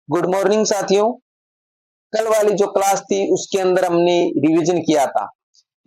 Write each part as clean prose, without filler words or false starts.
Good morning साथियों। कल वाली जो क्लास थी उसके अंदर हमने रिवीजन किया था।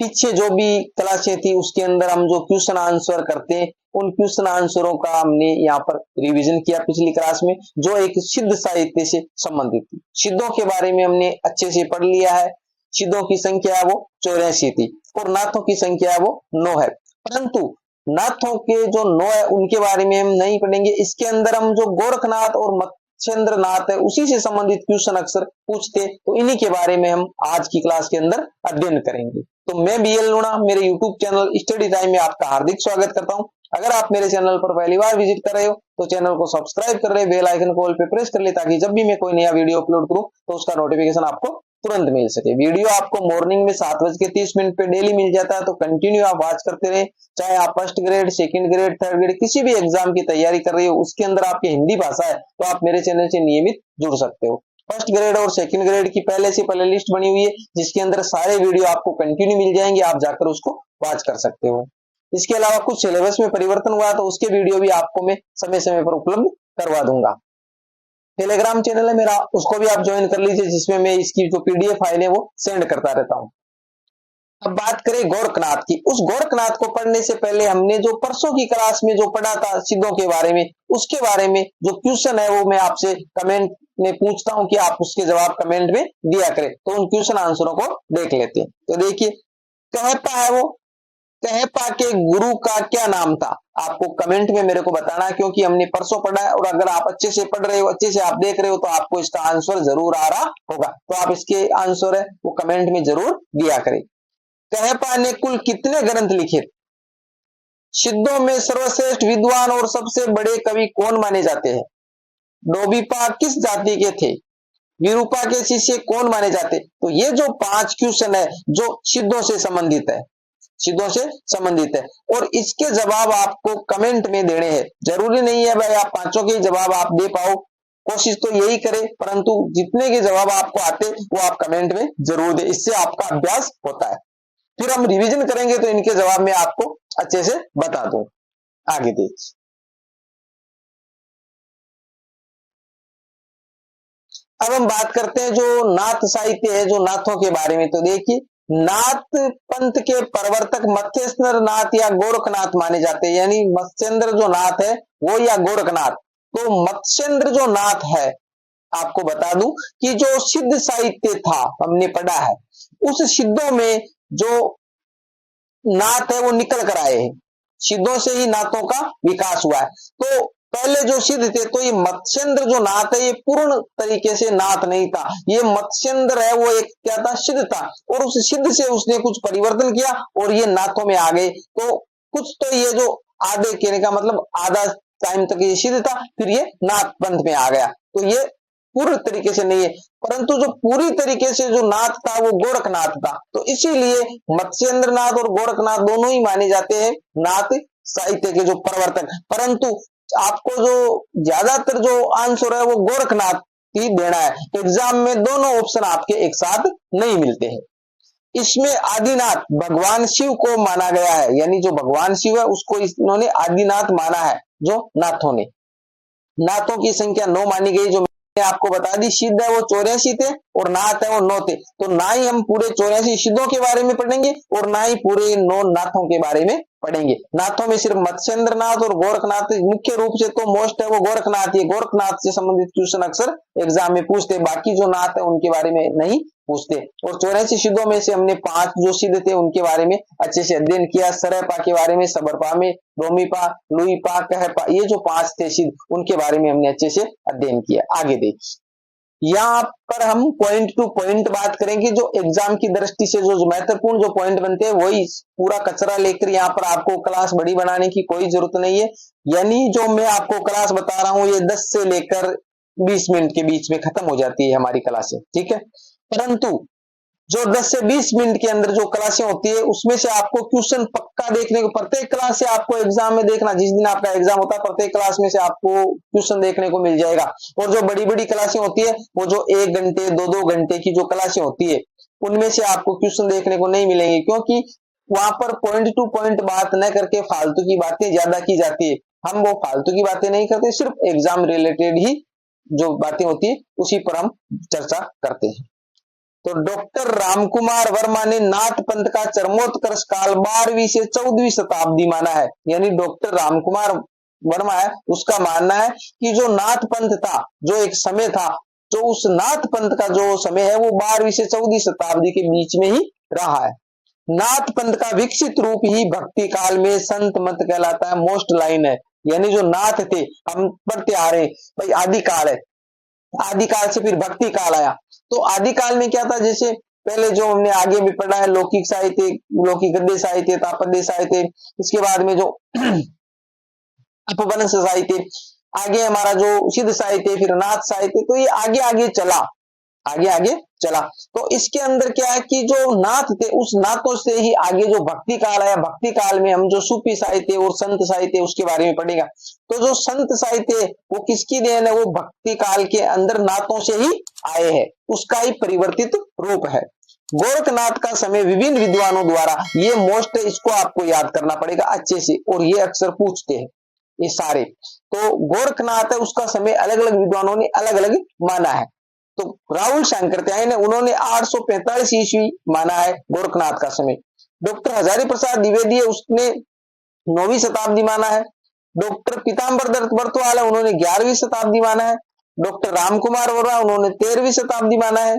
पीछे जो भी क्लासें थी उसके अंदर हम जो क्वेश्चन आंसर करते हैं उन क्वेश्चन आंसरों का हमने यहाँ पर रिवीजन किया पिछली क्लास में, जो एक सिद्ध साहित्य से संबंधित थी। सिद्धों के बारे में हमने अच्छे से पढ़ लिया है। सिद्धों की संख्या है वो 84 थी और नाथों की संख्या है वो 9 है। परंतु नाथों के जो 9 है उनके बारे में हम नहीं पढ़ेंगे। इसके अंदर हम जो गोरखनाथ और चंद्रनाथ है उसी से संबंधित क्वेश्चन अक्सर पूछते, तो इन्हीं के बारे में हम आज की क्लास के अंदर अध्ययन करेंगे। तो मैं बीएल लूणा मेरे यूट्यूब चैनल स्टडी टाइम में आपका हार्दिक स्वागत करता हूं। अगर आप मेरे चैनल पर पहली बार विजिट कर रहे हो तो चैनल को सब्सक्राइब कर रहे, बेल आइकन को ऑल पे प्रेस कर ले, ताकि जब भी मैं कोई नया वीडियो अपलोड करूं तो उसका नोटिफिकेशन आपको तुरंत मिल सके। वीडियो आपको मॉर्निंग में 7:30 पे डेली मिल जाता है, तो कंटिन्यू आप वॉच करते रहे। चाहे आप first grade, second grade, third grade किसी भी एग्जाम की तैयारी कर रहे हो, उसके अंदर आपकी हिंदी भाषा है तो आप मेरे चैनल से नियमित जुड़ सकते हो। फर्स्ट ग्रेड और सेकंड ग्रेड की पहले से प्ले लिस्ट बनी हुई है, जिसके अंदर सारे वीडियो आपको कंटिन्यू मिल जाएंगे, आप जाकर उसको वॉच कर सकते हो। इसके अलावा कुछ सिलेबस में परिवर्तन हुआ तो उसके वीडियो भी आपको मैं समय समय पर उपलब्ध करवा दूंगा। टेलीग्राम चैनल है मेरा, उसको भी आप ज्वाइन कर लीजिए, जिसमें मैं इसकी जो पीडीएफ फाइल है वो सेंड करता रहता हूं। अब बात करें गोरखनाथ की। उस गोरखनाथ को पढ़ने से पहले हमने जो परसों की क्लास में जो पढ़ा था सिद्धों के बारे में, उसके बारे में जो क्वेश्चन है वो मैं आपसे कमेंट में पूछता हूं कि आप उसके जवाब कमेंट में दिया करें। तो उन क्वेश्चन आंसरों को देख लेते हैं। तो देखिए, कहता है वो, कहपा के गुरु का क्या नाम था? आपको कमेंट में मेरे को बताना है, क्योंकि हमने परसों पढ़ा है और अगर आप अच्छे से पढ़ रहे हो, अच्छे से आप देख रहे हो, तो आपको इसका आंसर जरूर आ रहा होगा। तो आप इसके आंसर है वो कमेंट में जरूर दिया करें। कहपा ने कुल कितने ग्रंथ लिखे? सिद्धों में सर्वश्रेष्ठ विद्वान और सबसे बड़े कवि कौन माने जाते हैं? डोबीपा किस जाति के थे? विरूपा के शिष्य कौन माने जाते? तो ये जो 5 क्वेश्चन है जो सिद्धों से संबंधित है, सिद्धों से संबंधित है, और इसके जवाब आपको कमेंट में देने हैं। जरूरी नहीं है भाई आप पांचों के जवाब आप दे पाओ, कोशिश तो यही करें, परंतु जितने के जवाब आपको आते वो आप कमेंट में जरूर दे, इससे आपका अभ्यास होता है। फिर हम रिवीजन करेंगे तो इनके जवाब में आपको अच्छे से बता दूं। आगे देखिए, अब हम बात करते हैं जो नाथ साहित्य है, जो नाथों के बारे में। तो देखिए, नाथ पंथ के प्रवर्तक मत्स्येंद्र नाथ या गोरखनाथ माने जाते हैं, यानी मत्स्येंद्र जो नाथ है वो या गोरखनाथ। तो मत्स्येंद्र जो नाथ है, आपको बता दूं कि जो सिद्ध साहित्य था हमने पढ़ा है, उस सिद्धों में जो नाथ है वो निकल कर आए हैं। सिद्धों से ही नाथों का विकास हुआ है। तो पहले जो सिद्ध थे, तो ये मत्स्येंद्र जो नाथ है ये पूर्ण तरीके से नाथ नहीं था। ये मत्स्येंद्र है वो एक क्या था? सिद्ध था, और उस सिद्ध से उसने कुछ परिवर्तन किया और ये नाथों में आ गए। तो कुछ तो ये जो आधे कहने का मतलब आधा टाइम तक ये सिद्ध था, फिर ये नाथ पंथ में आ गया। तो ये पूर्ण तरीके से नहीं है, परंतु जो पूरी तरीके से जो नाथ था वो गोरखनाथ था। तो इसीलिए मत्स्येंद्र नाथ और गोरखनाथ दोनों ही माने जाते हैं नाथ साहित्य के जो प्रवर्तक। परंतु आपको जो ज्यादातर जो आंसर है वो गोरखनाथ ही देना है। एग्जाम में दोनों ऑप्शन आपके एक साथ नहीं मिलते हैं। इसमें आदिनाथ भगवान शिव को माना गया है, यानी जो भगवान शिव है उसको इन्होंने आदिनाथ माना है, जो नाथों ने। नाथों की संख्या 9 मानी गई, जो आपको बता दी। सिद्ध है वो 84 थे और नाथ है वो 9 थे। तो ना ही हम पूरे 84 सिद्धों के बारे में पढ़ेंगे और ना ही पूरे 9 नाथों के बारे में पढ़ेंगे। नाथों में सिर्फ मत्स्येंद्र नाथ और गोरखनाथ मुख्य रूप से तो मोस्ट है वो गोरखनाथ ही। गोरखनाथ से संबंधित क्वेश्चन अक्सर एग्जाम में पूछते, बाकी जो नाथ है उनके बारे में नहीं पूछते। और 84 सिद्धों में से हमने 5 जो सिद्ध थे उनके बारे में अच्छे से अध्ययन किया। सरयपा के बारे में, सबरपा में, रोमीपा, लुईपा, कहपा, ये जो 5 थे सिद्ध उनके बारे में हमने अच्छे से अध्ययन किया। आगे देखिए, यहाँ पर हम पॉइंट टू पॉइंट बात करेंगे। जो एग्जाम की दृष्टि से जो महत्वपूर्ण जो पॉइंट बनते हैं वही पूरा कचरा लेकर यहाँ पर आपको क्लास बड़ी बनाने की कोई जरूरत नहीं है। यानी जो मैं आपको क्लास बता रहा हूं ये 10 से लेकर 20 मिनट के बीच में खत्म हो जाती है हमारी क्लासें, ठीक है। परंतु जो 10 से 20 मिनट के अंदर जो क्लासें होती है उसमें से आपको क्वेश्चन पक्का देखने को, प्रत्येक क्लास से आपको एग्जाम में देखना, जिस दिन आपका एग्जाम होता है प्रत्येक क्लास में से आपको क्वेश्चन देखने को मिल जाएगा। और जो बड़ी बड़ी क्लासें होती है वो जो 1 घंटे 2-2 घंटे की जो क्लासें होती है उनमें से आपको क्वेश्चन देखने को नहीं मिलेंगे, क्योंकि वहां पर पॉइंट टू पॉइंट बात न करके फालतू की बातें ज्यादा की जाती है। हम वो फालतू की बातें नहीं करते, सिर्फ एग्जाम रिलेटेड ही जो बातें होती है उसी पर हम चर्चा करते हैं। तो डॉक्टर रामकुमार वर्मा ने नाथ पंथ का चरमोत्कर्ष काल 12वीं से 14वीं शताब्दी माना है। यानी डॉक्टर रामकुमार वर्मा है, उसका मानना है कि जो नाथ पंथ था, जो एक समय था, जो उस नाथ पंथ का जो समय है वो 12वीं से 14वीं शताब्दी के बीच में ही रहा है। नाथ पंथ का विकसित रूप ही भक्ति काल में संत मत कहलाता है। मोस्ट लाइन है, यानी जो नाथ थे, हम पढ़ते आ रहे भाई आदिकाल है, आदिकाल से फिर भक्ति काल आया। तो आदिकाल में क्या था, जैसे पहले जो हमने आगे भी पढ़ा है, लौकिक साहित्य, लौकिक गद्य साहित्य, तापद्य साहित्य, इसके बाद में जो अपभ्रंश साहित्य, आगे हमारा जो सिद्ध साहित्य, फिर नाथ साहित्य, तो ये आगे आगे चला, आगे आगे चला। तो इसके अंदर क्या है कि जो नाथ थे, उस नाथों से ही आगे जो भक्ति काल आया, भक्ति काल में हम जो सूफी साहित्य और संत साहित्य उसके बारे में पढ़ेगा। तो जो संत साहित्य वो किसकी देन है, वो भक्ति काल के अंदर नाथों से ही आए हैं, उसका ही परिवर्तित रूप है। गोरखनाथ का समय विभिन्न विद्वानों द्वारा, ये मोस्ट है, इसको आपको याद करना पड़ेगा अच्छे से, और ये अक्सर पूछते हैं ये सारे। तो गोरखनाथ है, उसका समय अलग अलग विद्वानों ने अलग अलग माना है। तो राहुल शंकरत्यायी ने, उन्होंने 845 ईस्वी माना है गोरखनाथ का समय। डॉक्टर हजारी प्रसाद द्विवेदी, उसने 9वीं शताब्दी माना है। डॉक्टर पीताम्बर दत्त बर्तवाल है, उन्होंने 11वीं शताब्दी माना है। डॉक्टर रामकुमार वर्मा, उन्होंने 13वीं शताब्दी माना है।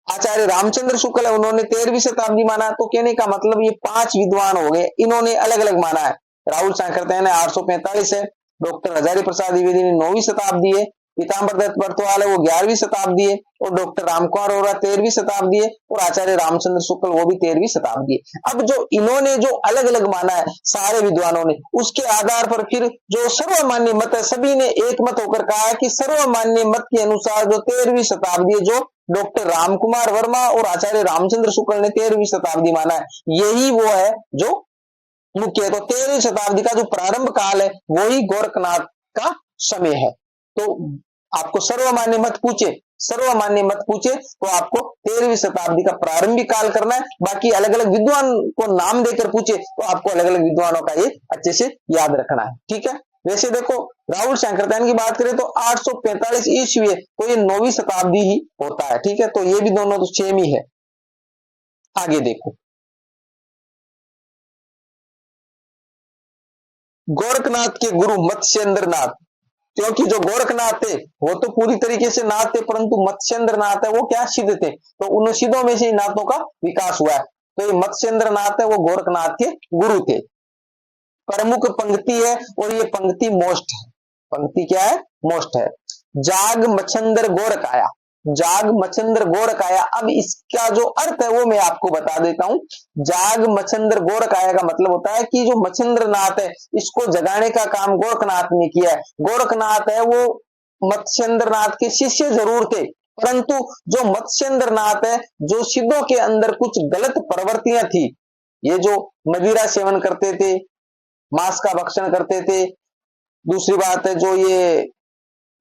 आचार्य रामचंद्र शुक्ल है, उन्होंने 13वीं शताब्दी माना है। तो कहने का मतलब ये 5 विद्वान हो गए, इन्होंने अलग अलग माना है। राहुल शंकरत्यायी ने 845 है, डॉक्टर हजारी प्रसाद द्विवेदी ने 9वीं शताब्दी है, पीताम्बर दत्त बर्तवाल है वो 11वीं शताब्दी है, और डॉक्टर रामकुमार वर्मा 13वीं शताब्दी है, और आचार्य रामचंद्र शुक्ल वो भी 13वीं शताब्दी है। अब जो इन्होंने जो अलग अलग माना है सारे विद्वानों ने, उसके आधार पर फिर जो सर्वमान्य मत है, सभी ने एक मत होकर कहा है कि सर्वमान्य मत के अनुसार जो 13वीं शताब्दी है, जो डॉक्टर रामकुमार वर्मा और आचार्य रामचंद्र शुक्ल ने 13वीं शताब्दी माना है, यही वो है जो मुख्य है। तो 13वीं शताब्दी का जो प्रारंभ काल है वही गोरखनाथ का समय है। तो आपको सर्वमान्य मत पूछे, सर्वमान्य मत पूछे तो आपको 13वीं शताब्दी का प्रारंभिक काल करना है। बाकी अलग अलग विद्वान को नाम देकर पूछे तो आपको अलग अलग विद्वानों का ये अच्छे से याद रखना है, ठीक है। वैसे देखो राहुल शंकरत्यायी की बात करें तो 845 ईस्वी है, तो ये 9वीं शताब्दी ही होता है, ठीक है। तो ये भी दोनों तो सेम ही है। आगे देखो, गोरखनाथ के गुरु मत्स्येंद्र नाथ, क्योंकि जो गोरखनाथ थे वो तो पूरी तरीके से नाथ थे, परंतु मत्स्येंद्र नाथ है वो क्या सिद्ध थे, तो उन सिद्धों में से नाथों का विकास हुआ है। तो ये मत्स्येंद्र नाथ है वो गोरखनाथ के गुरु थे। प्रमुख पंक्ति है, और ये पंक्ति मोस्ट है। पंक्ति क्या है, मोस्ट है। जाग मच्छंदर गोरख आया, जाग मच्छंदर गोरख आया। अब इसका जो अर्थ है वो मैं आपको बता देता हूं। जाग मच्छंदर गोरख आया का मतलब होता है कि जो मच्छंद्र नाथ है इसको जगाने का काम गोरखनाथ ने किया है। गोरखनाथ है वो मत्स्येंद्र नाथ के शिष्य जरूर थे, परंतु जो मत्स्येंद्र नाथ है, जो सिद्धों के अंदर कुछ गलत प्रवृत्तियां थी, ये जो मदिरा सेवन करते थे, मांस का भक्षण करते थे, दूसरी बात है जो ये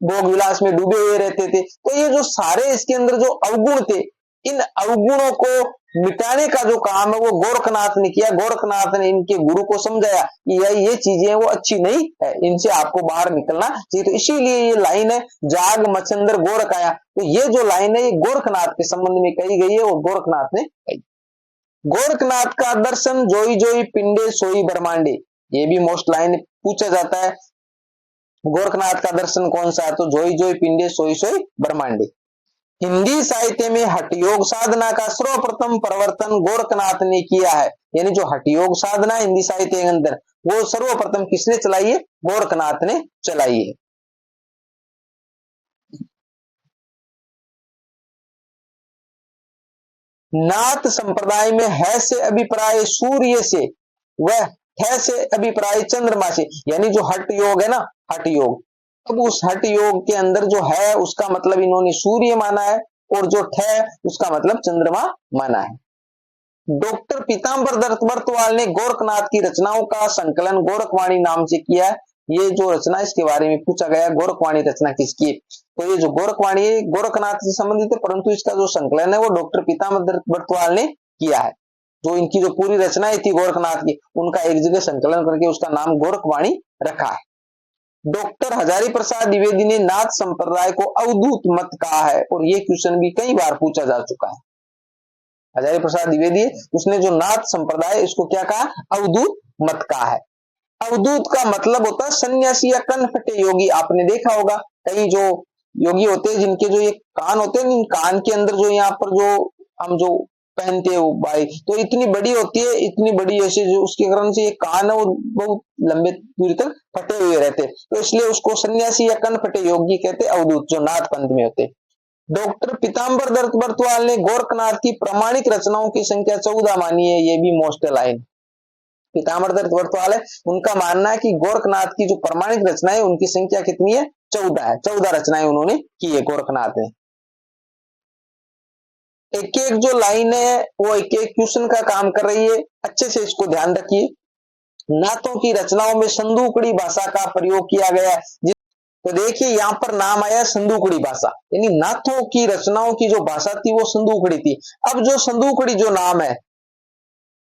भोग विलास में डूबे हुए रहते थे, तो ये जो सारे इसके अंदर जो अवगुण थे, इन अवगुणों को मिटाने का जो काम है वो गोरखनाथ ने किया। गोरखनाथ ने इनके गुरु को समझाया कि ये चीजें वो अच्छी नहीं है, इनसे आपको बाहर निकलना चाहिए। तो इसीलिए ये लाइन है जाग मच्छंदर गोरख आया। तो ये जो लाइन है ये गोरखनाथ के संबंध में कही गई है और गोरखनाथ ने कही। गोरखनाथ का दर्शन जोई जोई पिंडे सोई ब्रह्मांडे, ये भी मोस्ट लाइन पूछा जाता है। गोरखनाथ का दर्शन कौन सा है, तो जोई जोई पिंडे सोई सोई ब्रह्मांडे। हिंदी साहित्य में हठयोग साधना का सर्वप्रथम प्रवर्तन गोरखनाथ ने किया है। यानी जो हठयोग साधना हिंदी साहित्य के अंदर वो सर्वप्रथम किसने चलाई है, गोरखनाथ ने चलाई है। नाथ संप्रदाय में है से अभिप्राय सूर्य से, वह है से अभिप्राय चंद्रमा से। यानी जो हठ योग है ना, हठ योग, अब उस हठ योग के अंदर जो है उसका मतलब इन्होंने सूर्य माना है, और जो ठे उसका मतलब चंद्रमा माना है। डॉक्टर पीताम्बर दत्त बर्तवाल ने गोरखनाथ की रचनाओं का संकलन गोरखवाणी नाम से किया है। ये जो रचना इसके बारे में पूछा गया, गोरखवाणी रचना किसकी है, तो ये जो गोरखवाणी है गोरखनाथ से संबंधित है, परंतु इसका जो संकलन है वो डॉक्टर पीताम्बर दत्त बर्तवाल ने किया है। जो इनकी जो पूरी रचनाएं थी गोरखनाथ की, उनका एक जगह संकलन करके उसका नाम गोरखवाणी रखा है। डॉक्टर हजारी प्रसाद द्विवेदी ने नाथ संप्रदाय को अवधूत मत कहा है, और ये क्वेश्चन भी कई बार पूछा जा चुका है। हजारी प्रसाद द्विवेदी उसने जो नाथ संप्रदाय इसको क्या कहा, अवधूत मत कहा है। अवधूत का मतलब होता है सन्यासी या कनफटे योगी। आपने देखा होगा कई जो योगी होते हैं जिनके जो ये कान होते हैं, इन कान के अंदर जो यहाँ पर जो हम जो पहनते हैं बाई, तो इतनी बड़ी होती है, इतनी बड़ी ऐसे जो उसके कारण से ये कान है वो बहुत लंबे दूरी तक फटे हुए रहते, तो इसलिए उसको सन्यासी या कनफटे योगी कहते अवधूत, जो नाथ पंथ में होते। डॉक्टर पीताम्बर दत्त बर्तवाल ने गोरखनाथ की प्रामाणिक रचनाओं की संख्या 14 मानी है, ये भी मोस्ट लाइन। पीताम्बर दत्त बर्तवाल है, उनका मानना है कि गोरखनाथ की जो प्रामाणिक रचना है उनकी संख्या कितनी है, 14 है। 14 रचनाएं उन्होंने की है गोरखनाथ ने। एक एक जो लाइन है वो एक एक क्वेश्चन का काम कर रही है, अच्छे से इसको ध्यान रखिए। नाथों की रचनाओं में संदूकड़ी भाषा का प्रयोग किया गया है। तो देखिए यहाँ पर नाम आया संदूकड़ी भाषा, यानी नाथों की रचनाओं की जो भाषा थी वो संदूकड़ी थी। अब जो संदूकड़ी जो नाम है,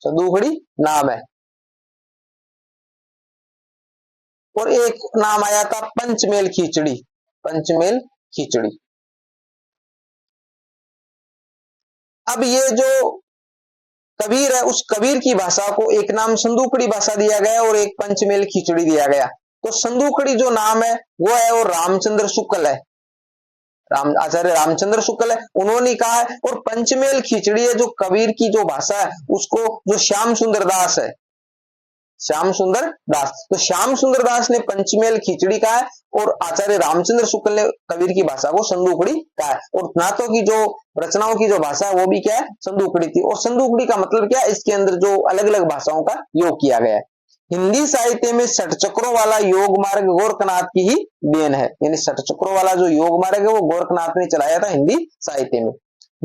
संदूकड़ी नाम है, और एक नाम आया था पंचमेल खिचड़ी, पंचमेल खिचड़ी। अब ये जो कबीर है उस कबीर की भाषा को एक नाम संदूकड़ी भाषा दिया गया और एक पंचमेल खिचड़ी दिया गया। तो संदूकड़ी जो नाम है वो है और रामचंद्र शुक्ल है, आचार्य रामचंद्र शुक्ल है, उन्होंने कहा है। और पंचमेल खिचड़ी है जो कबीर की जो भाषा है उसको जो श्याम सुंदर दास है, श्याम सुंदर दास, तो श्याम सुंदर दास ने पंचमेल खिचड़ी कहा है और आचार्य रामचंद्र शुक्ल ने कबीर की भाषा को संदूकड़ी कहा है। और नाथों की जो रचनाओं की जो भाषा है वो भी क्या है, संदूकड़ी थी। और संदूकड़ी का मतलब क्या है, इसके अंदर जो अलग अलग भाषाओं का योग किया गया है। हिंदी साहित्य में षट चक्रों वाला योग मार्ग गोरखनाथ की ही देन है, यानी षट चक्रों वाला जो योग मार्ग है वो गोरखनाथ ने चलाया था हिंदी साहित्य में।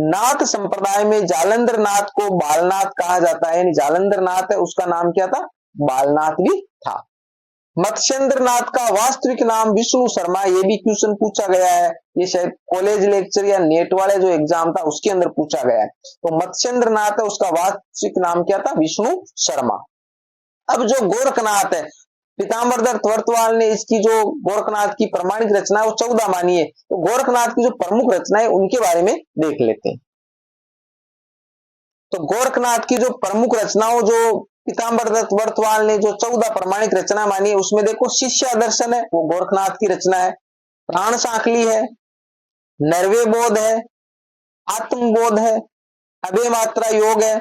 नाथ संप्रदाय में जालंधर नाथ को बालनाथ कहा जाता है, यानी जालंधर नाथ है उसका नाम क्या था, बालनाथ भी था। मत्स्येंद्र नाथ का वास्तविक नाम विष्णु शर्मा, ये भी क्वेश्चन पूछा गया है, ये शायद कॉलेज लेक्चर या नेट वाले जो एग्जाम था उसके अंदर पूछा गया है। तो मत्स्येंद्र नाथ है उसका वास्तविक नाम क्या था, विष्णु शर्मा। अब जो गोरखनाथ है, पीताम्बर दत्त बर्तवाल ने इसकी जो गोरखनाथ की प्रामाणिक रचना है वो 14 मानी है। तो गोरखनाथ की जो प्रमुख रचना है उनके बारे में देख लेते हैं। तो गोरखनाथ की जो प्रमुख रचनाओं जो पीताम्बर दत्त बर्तवाल ने जो 14 प्रामाणिक रचना मानी है उसमें देखो शिष्य दर्शन है, वो गोरखनाथ की रचना है। प्राण सांखली है, नरवे बोध है, आत्मबोध है, अभय मात्रा योग है,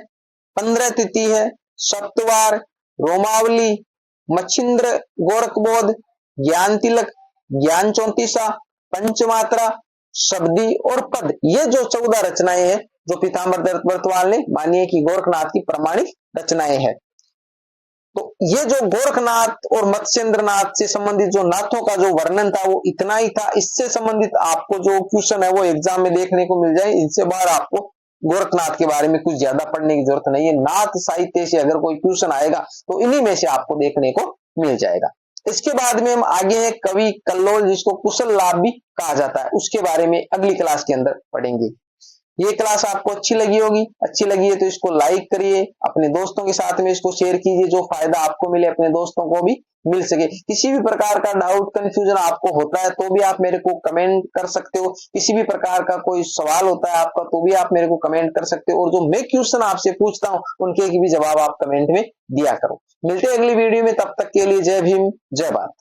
15 तिथि है, सप्तवार, रोमावली, मच्छिंद्र गोरखबोध, ज्ञान तिलक, ज्ञान चौंतीसा, पंचमात्रा, शब्दी और पद, ये जो 14 रचनाएं हैं जो पीताम्बर दत्त बर्तवाल ने मानी है कि गोरखनाथ की प्रामाणिक रचनाएं हैं। तो ये जो गोरखनाथ और मत्स्येंद्र नाथ से संबंधित जो नाथों का जो वर्णन था वो इतना ही था। इससे संबंधित आपको जो क्वेश्चन है वो एग्जाम में देखने को मिल जाए, इनसे बाहर आपको गोरखनाथ के बारे में कुछ ज्यादा पढ़ने की जरूरत नहीं है। नाथ साहित्य से अगर कोई क्वेश्चन आएगा तो इन्हीं में से आपको देखने को मिल जाएगा। इसके बाद में हम आगे हैं कवि कल्लोल, जिसको कुशल लाभ भी कहा जाता है, उसके बारे में अगली क्लास के अंदर पढ़ेंगे। ये क्लास आपको अच्छी लगी होगी, अच्छी लगी है तो इसको लाइक करिए, अपने दोस्तों के साथ में इसको शेयर कीजिए, जो फायदा आपको मिले अपने दोस्तों को भी मिल सके। किसी भी प्रकार का डाउट कंफ्यूजन आपको होता है तो भी आप मेरे को कमेंट कर सकते हो, किसी भी प्रकार का कोई सवाल होता है आपका तो भी आप मेरे को कमेंट कर सकते हो, और जो मैं क्वेश्चन आपसे पूछता हूं उनके भी जवाब आप कमेंट में दिया करो। मिलते हैं अगली वीडियो में, तब तक के लिए जय भीम जय भारत।